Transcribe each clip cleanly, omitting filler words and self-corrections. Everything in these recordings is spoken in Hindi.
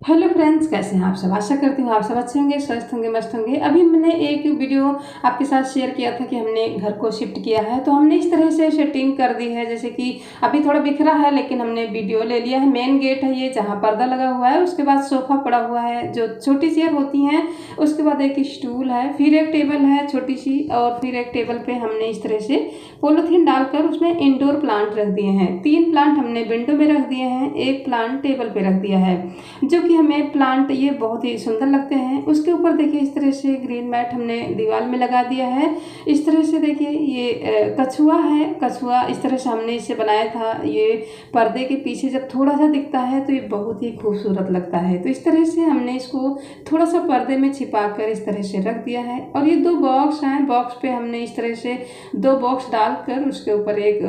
हेलो फ्रेंड्स, कैसे हैं आप सब। आशा करती हूँ आप सब अच्छे होंगे, स्वस्थ होंगे, मस्त होंगे। अभी मैंने एक वीडियो आपके साथ शेयर किया था कि हमने घर को शिफ्ट किया है, तो हमने इस तरह से सेटिंग कर दी है। जैसे कि अभी थोड़ा बिखरा है, लेकिन हमने वीडियो ले लिया है। मेन गेट है ये, जहाँ पर्दा लगा हुआ है। उसके बाद सोफा पड़ा हुआ है, जो छोटी चेयर होती हैं। उसके बाद एक स्टूल है, फिर एक टेबल है छोटी सी, और फिर एक टेबल पे हमने इस तरह से पॉलीथीन डालकर उसमें इंडोर प्लांट रख दिए हैं। 3 प्लांट हमने विंडो में रख दिए हैं, 1 प्लांट टेबल पे रख दिया है, जो कि हमें प्लांट ये बहुत ही सुंदर लगते हैं। उसके ऊपर देखिए इस तरह से ग्रीन मैट हमने दीवार में लगा दिया है। इस तरह से देखिए ये कछुआ है। कछुआ इस तरह से हमने इसे बनाया था। ये पर्दे के पीछे जब थोड़ा सा दिखता है तो ये बहुत ही खूबसूरत लगता है। तो इस तरह से हमने इसको थोड़ा सा पर्दे में छिपा कर इस तरह से रख दिया है। और ये 2 बॉक्स हैं। बॉक्स पे हमने इस तरह से 2 बॉक्स डालकर उसके ऊपर एक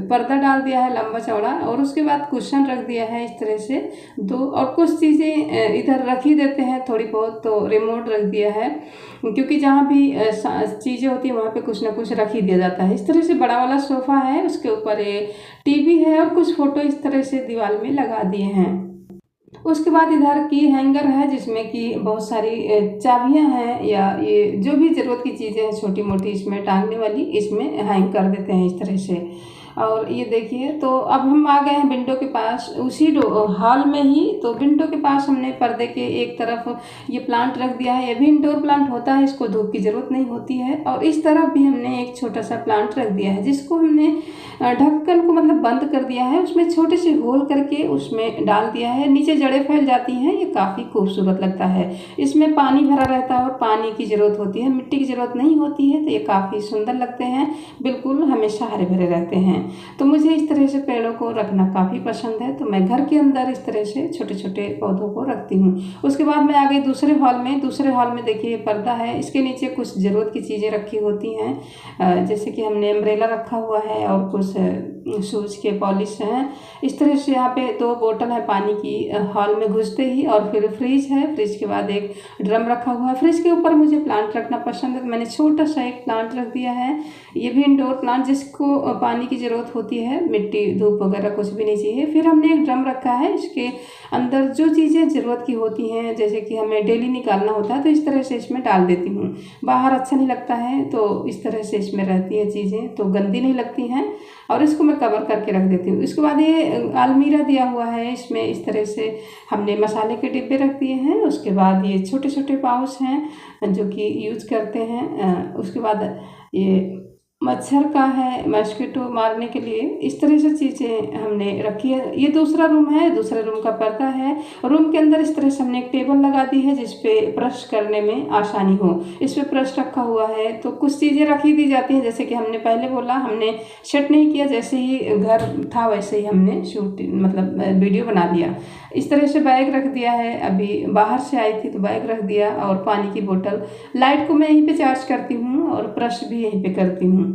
पर्दा डाल दिया है लंबा चौड़ा, और उसके बाद कुशन रख दिया है इस तरह से 2। और कुछ चीज़ें इधर रख ही देते हैं थोड़ी बहुत, तो रिमोट रख दिया है, क्योंकि जहाँ भी चीज़ें होती है वहाँ पे कुछ ना कुछ रख ही दिया जाता है। इस तरह से बड़ा वाला सोफ़ा है, उसके ऊपर ये टीवी है, और कुछ फ़ोटो इस तरह से दीवार में लगा दिए हैं। उसके बाद इधर की हैंगर है, जिसमें कि बहुत सारी चाबियां हैं, या ये जो भी ज़रूरत की चीज़ें हैं छोटी मोटी इसमें टांगने वाली, इसमें हैंग कर देते हैं इस तरह से। और ये देखिए, तो अब हम आ गए हैं विंडो के पास, उसी हॉल में ही। तो विंडो के पास हमने पर्दे के एक तरफ ये प्लांट रख दिया है। ये भी इंडोर प्लांट होता है, इसको धूप की ज़रूरत नहीं होती है। और इस तरफ भी हमने एक छोटा सा प्लांट रख दिया है, जिसको हमने ढक्कन को मतलब बंद कर दिया है, उसमें छोटे से होल करके उसमें डाल दिया है। नीचे जड़ें फैल जाती हैं, ये काफ़ी खूबसूरत लगता है। इसमें पानी भरा रहता है और पानी की ज़रूरत होती है, मिट्टी की ज़रूरत नहीं होती है। तो ये काफ़ी सुंदर लगते हैं, बिल्कुल हमेशा हरे भरे रहते हैं। तो मुझे इस तरह से पेड़ों को रखना काफ़ी पसंद है, तो मैं घर के अंदर इस तरह से छोटे छोटे पौधों को रखती हूँ। उसके बाद मैं आ गई दूसरे हॉल में। दूसरे हॉल में देखिए पर्दा है, इसके नीचे कुछ ज़रूरत की चीज़ें रखी होती हैं, जैसे कि हमने अम्ब्रेला रखा हुआ है, और कुछ शूज़ के पॉलिश हैं। इस तरह से यहाँ पे 2 बोतल है पानी की हॉल में घुसते ही, और फिर फ्रिज है। फ्रिज के बाद एक ड्रम रखा हुआ है। फ्रिज के ऊपर मुझे प्लांट रखना पसंद है, तो मैंने छोटा सा एक प्लांट रख दिया है। ये भी इंडोर प्लांट, जिसको पानी की ज़रूरत होती है, मिट्टी धूप वगैरह कुछ भी नहीं चाहिए। फिर हमने एक ड्रम रखा है, इसके अंदर जो चीज़ें ज़रूरत की होती हैं, जैसे कि हमें डेली निकालना होता है, तो इस तरह से इसमें डाल देती हूँ। बाहर अच्छा नहीं लगता है, तो इस तरह से इसमें रहती है चीज़ें, तो गंदी नहीं लगती हैं, और इसको मैं कवर करके रख देती हूँ। इसके बाद ये अलमीरा दिया हुआ है, इसमें इस तरह से हमने मसाले के डिब्बे रख दिए हैं। उसके बाद ये छोटे छोटे पाउच हैं जो कि यूज करते हैं। उसके बाद ये मच्छर का है, मस्कीटो मारने के लिए। इस तरह से चीज़ें हमने रखी है। ये दूसरा रूम है, दूसरे रूम का पर्दा है। रूम के अंदर इस तरह से हमने एक टेबल लगा दी है, जिसपे ब्रश करने में आसानी हो। इस पे ब्रश रखा हुआ है, तो कुछ चीज़ें रखी दी जाती हैं, जैसे कि हमने पहले बोला, हमने सेट नहीं किया, जैसे ही घर था वैसे ही हमने शूट मतलब वीडियो बना लिया। इस तरह से बैग रख दिया है, अभी बाहर से आई थी तो बैग रख दिया, और पानी की बोतल। लाइट को मैं यहीं पे चार्ज करती हूँ, और ब्रश भी यहीं पे करती हूँ।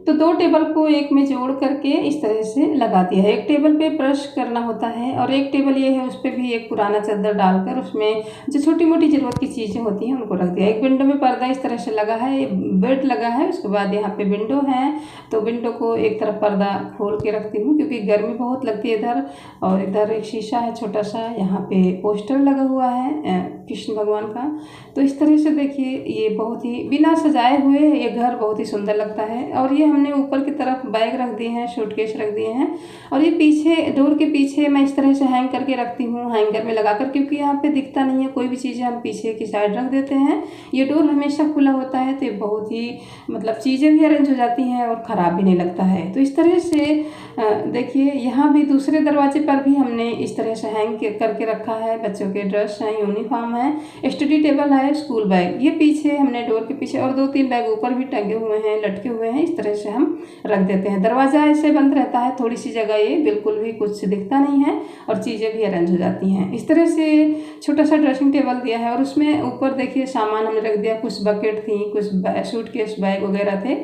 तो 2 टेबल को एक में जोड़ करके इस तरह से लगा दिया है। एक टेबल पे ब्रश करना होता है, और एक टेबल ये है, उस पर भी एक पुराना चादर डालकर उसमें जो छोटी मोटी ज़रूरत की चीज़ें होती हैं उनको रख दिया। एक विंडो में पर्दा इस तरह से लगा है, बेड लगा है। उसके बाद यहाँ पे विंडो है, तो विंडो को एक तरफ पर्दा खोल के रखती हूँ, क्योंकि गर्मी बहुत लगती है इधर। और इधर एक शीशा है छोटा सा, यहाँ पे पोस्टर लगा हुआ है कृष्ण भगवान का। तो इस तरह से देखिए, ये बहुत ही बिना सजाए हुए ये घर बहुत ही सुंदर लगता है। और ये हमने ऊपर की तरफ बैग रख दिए हैं, सूटकेस रख दिए हैं। और ये पीछे डोर के पीछे मैं इस तरह से हैंग करके रखती हूँ, हैंगर में लगाकर, क्योंकि यहाँ पे दिखता नहीं है। कोई भी चीज़ें हम पीछे की साइड रख देते हैं। ये डोर हमेशा खुला होता है, तो ये बहुत ही मतलब चीज़ें भी अरेंज हो जाती हैं, और ख़राब भी नहीं लगता है। तो इस तरह से देखिए, यहाँ भी दूसरे दरवाजे पर भी हमने इस तरह से हैंग करके रखा है। बच्चों के ड्रेस हैं, यूनिफॉर्म है, स्टडी टेबल है, स्कूल बैग। ये पीछे हमने डोर के पीछे, और 2-3 बैग ऊपर भी टंगे हुए हैं, लटके हुए हैं। इस तरह से हम रख देते हैं। दरवाज़ा ऐसे बंद रहता है, थोड़ी सी जगह, ये बिल्कुल भी कुछ दिखता नहीं है, और चीज़ें भी अरेंज हो जाती हैं। इस तरह से छोटा सा ड्रेसिंग टेबल दिया है, और उसमें ऊपर देखिए सामान हमने रख दिया। कुछ बकेट थी, कुछ सूटकेस बैग वगैरह थे।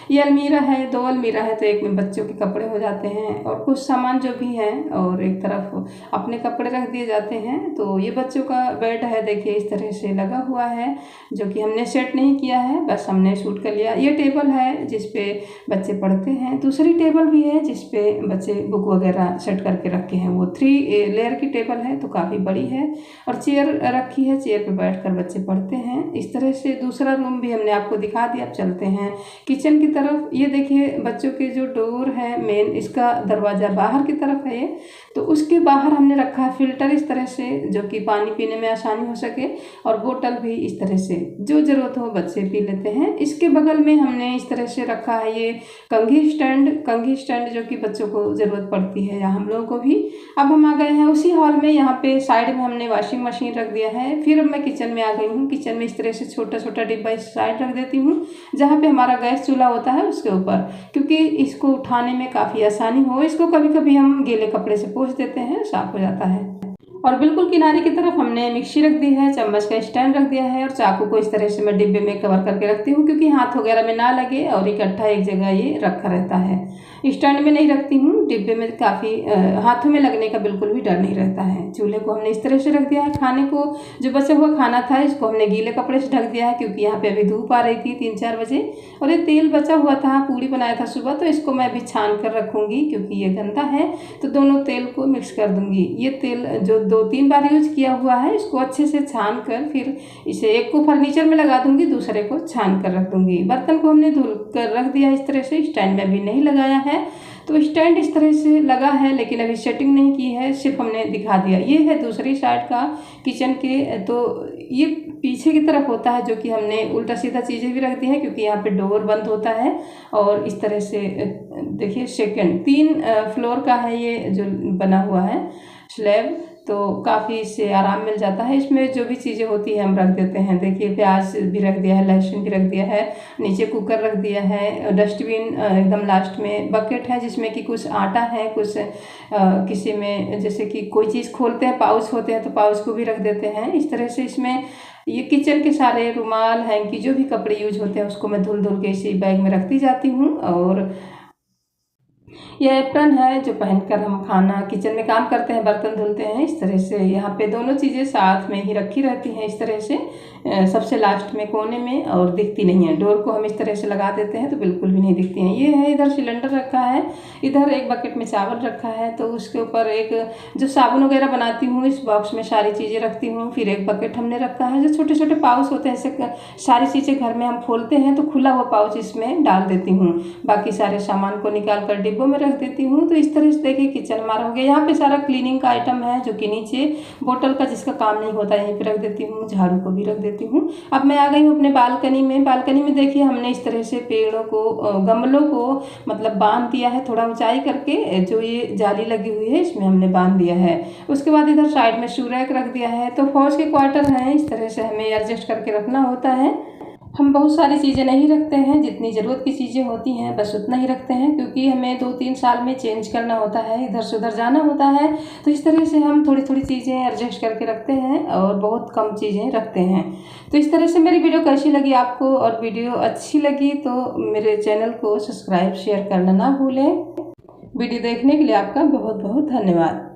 ये अलमीरा है, 2 अलमीरा है, तो एक में बच्चों के कपड़े हो जाते हैं और कुछ सामान जो भी है, और एक तरफ अपने कपड़े रख दिए जाते हैं। तो ये बच्चों का बेड है, देखिए इस तरह से लगा हुआ है, जो कि हमने सेट नहीं किया है, बस हमने शूट कर लिया। ये टेबल है जिस पे बच्चे पढ़ते हैं, दूसरी टेबल भी है जिस पे बच्चे बुक वगैरह सेट करके रखे हैं। वो 3 लेयर की टेबल है, तो काफ़ी बड़ी है, और चेयर रखी है, चेयर पे बैठकर बच्चे पढ़ते हैं। इस तरह से दूसरा रूम भी हमने आपको दिखा दिया। अब चलते हैं किचन की तरफ। ये देखिए बच्चों के जो डोर है मेन, इसका दरवाज़ा बाहर की तरफ है ये, तो उसके बाहर हमने रखा है फिल्टर इस तरह से, जो कि पानी पीने में आसानी हो सके, और बोतल भी इस तरह से जो ज़रूरत हो बच्चे पी लेते हैं। इसके बगल में हमने इस तरह से रखा है ये कंघी स्टैंड जो कि बच्चों को ज़रूरत पड़ती है, या हम लोगों को भी। अब हम आ गए हैं उसी हॉल में, यहाँ पे साइड में हमने वॉशिंग मशीन रख दिया है। फिर अब मैं किचन में आ गई हूँ। किचन में इस तरह से छोटा छोटा डिब्बा इस साइड रख देती हूँ, जहाँ पे हमारा गैस चूल्हा होता है उसके ऊपर, क्योंकि इसको उठाने में काफ़ी आसानी हो। इसको कभी कभी हम गीले कपड़े से पोंछ देते हैं, साफ हो जाता है। और बिल्कुल किनारे की तरफ हमने मिक्सी रख दी है, चम्मच का स्टैंड रख दिया है, और चाकू को इस तरह से मैं डिब्बे में कवर करके रखती हूँ, क्योंकि हाथ वगैरह में ना लगे और इकट्ठा एक जगह ये रखा रहता है। स्टैंड में नहीं रखती हूँ, डिब्बे में काफ़ी हाथों में लगने का बिल्कुल भी डर नहीं रहता है। चूल्हे को हमने इस तरह से रख दिया है। खाने को जो बचा हुआ खाना था इसको हमने गीले कपड़े से ढक दिया है, क्योंकि यहाँ पे अभी धूप आ रही थी 3-4 बजे, और ये तेल बचा हुआ था, पूड़ी बनाया था सुबह, तो इसको मैं अभी छान कर रखूँगी, क्योंकि ये गंदा है, तो दोनों तेल को मिक्स कर दूँगी। ये तेल जो 2-3 बार यूज किया हुआ है, इसको अच्छे से छान कर फिर इसे एक को फर्नीचर में लगा दूँगी, दूसरे को छान कर रख दूँगी। बर्तन को हमने धुल कर रख दिया इस तरह से, स्टैंड में भी नहीं लगाया है, तो स्टैंड इस तरह से लगा है, लेकिन अभी सेटिंग नहीं की है, सिर्फ हमने दिखा दिया। ये है दूसरी साइड का किचन के, तो ये पीछे की तरफ होता है, जो कि हमने उल्टा सीधा चीज़ें भी रख दी हैं, क्योंकि यहाँ पे डोर बंद होता है। और इस तरह से देखिए 3 फ्लोर का है ये जो बना हुआ है स्लैब, तो काफ़ी इससे आराम मिल जाता है। इसमें जो भी चीज़ें होती है हम रख देते हैं। देखिए प्याज भी रख दिया है, लहसुन भी रख दिया है, नीचे कुकर रख दिया है, डस्टबिन एकदम लास्ट में, बकेट है जिसमें कि कुछ आटा है, कुछ किसी में जैसे कि कोई चीज़ खोलते हैं, पाउच होते हैं, तो पाउच को भी रख देते हैं। इस तरह से इसमें ये किचन के सारे रुमाल, हैंकी, जो भी कपड़े यूज होते हैं उसको मैं धुल के इसी बैग में रखती जाती हूँ। और यह एप्रन है जो पहनकर हम खाना किचन में काम करते हैं, बर्तन धुलते हैं। इस तरह से यहाँ पे दोनों चीज़ें साथ में ही रखी रहती हैं इस तरह से, सबसे लास्ट में कोने में, और दिखती नहीं है। डोर को हम इस तरह से लगा देते हैं तो बिल्कुल भी नहीं दिखती हैं। ये है, इधर सिलेंडर रखा है, इधर एक बकेट में चावल रखा है, तो उसके ऊपर एक जो साबुन वगैरह बनाती हूँ इस बॉक्स में सारी चीज़ें रखती हूँ। फिर एक बकेट हमने रखा है, जो छोटे छोटे पाउच होते हैं, ऐसे सारी चीज़ें घर में हम खोलते हैं तो खुला हुआ पाउच इसमें डाल देती हूँ। बाकी सारे सामान को निकाल कर डिब्बों में रख देती हूँ। तो इस तरह से देखिए किचन हमारा हो गया। यहाँ पे सारा क्लीनिंग का आइटम है, जो कि नीचे बोतल का जिसका काम नहीं होता यहीं पे रख देती हूँ। झाड़ू को भी रख देती हूँ। अब मैं आ गई हूँ अपने बालकनी में। बालकनी में देखिए हमने इस तरह से पेड़ों को, गमलों को मतलब बांध दिया है, थोड़ा ऊंचाई करके, जो ये जाली लगी हुई है इसमें हमने बांध दिया है। उसके बाद इधर साइड में शू रैक रख दिया है। तो फौज के क्वार्टर हैं, इस तरह से हमें एडजस्ट करके रखना होता है। हम बहुत सारी चीज़ें नहीं रखते हैं, जितनी ज़रूरत की चीज़ें होती हैं बस उतना ही रखते हैं, क्योंकि हमें 2-3 साल में चेंज करना होता है, इधर से उधर जाना होता है। तो इस तरह से हम थोड़ी थोड़ी चीज़ें एडजस्ट करके रखते हैं और बहुत कम चीज़ें रखते हैं। तो इस तरह से मेरी वीडियो कैसी लगी आपको, और वीडियो अच्छी लगी तो मेरे चैनल को सब्सक्राइब शेयर करना ना भूलें। वीडियो देखने के लिए आपका बहुत बहुत धन्यवाद।